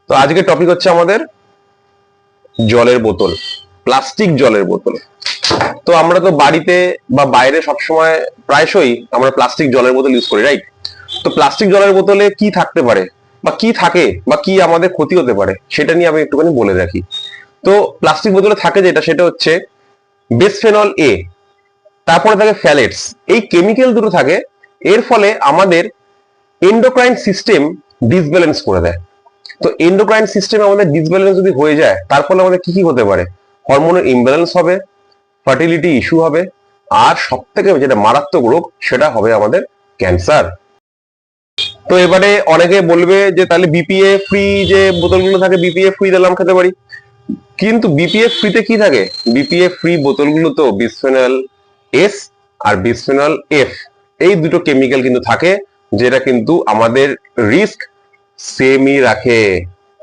তো আজকে টপিক হচ্ছে আমাদের জলের বোতল, প্লাস্টিক জলের বোতল। তো আমরা তো বাড়িতে বা বাইরে সবসময় প্রায়শই আমরা প্লাস্টিক জলের বোতল ইউজ করি, রাইট? তো প্লাস্টিক জলের বোতলে কি থাকতে পারে বা কি থাকে বা কি আমাদের ক্ষতি হতে পারে সেটা নিয়ে আমি একটুখানি বলে রাখি। তো প্লাস্টিক বোতলে থাকে যেটা, সেটা হচ্ছে বিসফেনল এ, তারপরে থাকে ফ্যালেটস। এই কেমিক্যাল দুটো থাকে, এর ফলে আমাদের এন্ডোক্রাইন সিস্টেম ডিসব্যালেন্স করে দেয়। তো এন্ডোক্রাইন সিস্টেম আমাদের ডিসব্যালেন্স যদি হয়ে যায়, তার ফলে আমাদের কি কি হতে পারে? হরমোনের ইমব্যালেন্স হবে, ফার্টিলিটি ইস্যু হবে, আর সব থেকে যেটা মারাত্মক রোগ সেটা হবে আমাদের ক্যান্সার। তো এবারে অনেকে বলবে যে তাহলে বিপিএ ফ্রি যে বোতলগুলো থাকে, বিপিএ ফ্রি দিলাম খেতে পারি, কিন্তু বিপিএ ফ্রিতে কি থাকে? বিপিএ ফ্রি বোতলগুলো তো বিসফেনল এস আর বিসফেনল এফ, এই দুটো কেমিক্যাল কিন্তু থাকে, যেটা কিন্তু আমাদের রিস্ক সেমই রাখে,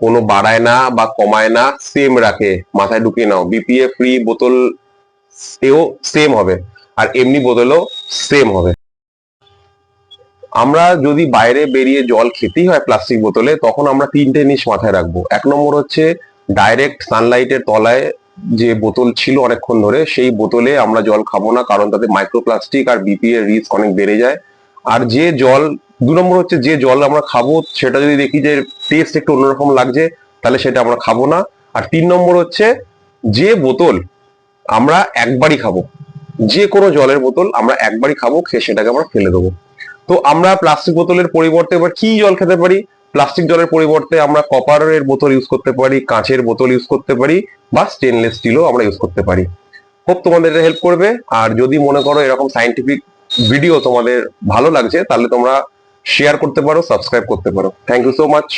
কোনো বাড়ায় না বা কমায় না, সেম রাখে। মাথায় ঢুকিয়ে নাও, বিপিএ ফ্রি বোতল এও সেম হবে আর এমনি বোতলও সেম হবে। আমরা যদি বাইরে বেরিয়ে জল খেতেই হয় প্লাস্টিক বোতলে, তখন আমরা তিনটে জিনিস মাথায় রাখবো। এক নম্বর হচ্ছে ডাইরেক্ট সানলাইটের তলায় যে বোতল ছিল অনেকক্ষণ ধরে, সেই বোতলে আমরা জল খাবো না, কারণ তাতে মাইক্রোপ্লাস্টিক আর বিপি এর রিস্ক অনেক বেড়ে যায়। আর যে জল, দু নম্বর হচ্ছে যে জল আমরা খাবো সেটা যদি দেখি যে টেস্ট একটু অন্যরকম লাগছে, তাহলে সেটা আমরা খাবো না। আর তিন নম্বর হচ্ছে যে বোতল আমরা একবারই খাবো, যে কোনো জলের বোতল আমরা একবারই খাবো, খেয়ে সেটাকে আমরা ফেলে দেবো। তো আমরা প্লাস্টিক বোতলের পরিবর্তে এবার কি জল খেতে পারি? প্লাস্টিক জলের পরিবর্তে আমরা কপারের বোতল ইউজ করতে পারি, কাঁচের বোতল ইউজ করতে পারি, বা স্টেনলেস স্টিলও আমরা ইউজ করতে পারি। হোপ তোমাদের এটা হেল্প করবে। আর যদি মনে করো এরকম সাইন্টিফিক ভিডিও তোমাদের ভালো লাগছে, তাহলে তোমরা শেয়ার করতে পারো, সাবস্ক্রাইব করতে পারো। Thank you so much.